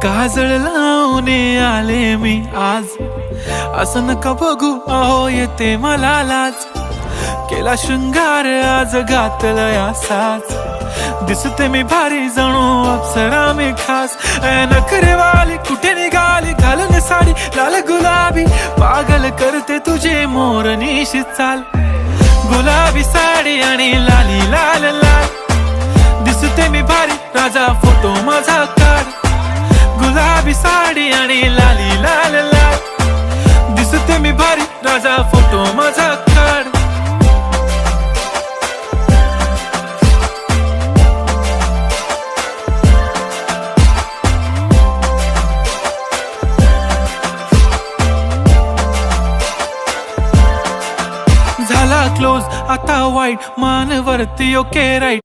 काजळ लावून आले मी आज, असं नका बघू अहो येते मला लाज. केला शृंगार आज घातला या साज, दिसते मी भारी जणू अप्सरा मी खास. नखरेवाली कुठे निघाली घालून साडी लाल गुलाबी, पागल करते तुझे मोरनीशी चाल. गुलाबी साडी आणि लाली लाल लाल, दिसते मी भारी राजा फोटो माझा काढ. गुलाबी साडी आणि लाली लाल लाल, दिसते मी भारी राजा फोटो माझा काढ. झाला क्लोज आता वाईट, मान वरती ओके राईट.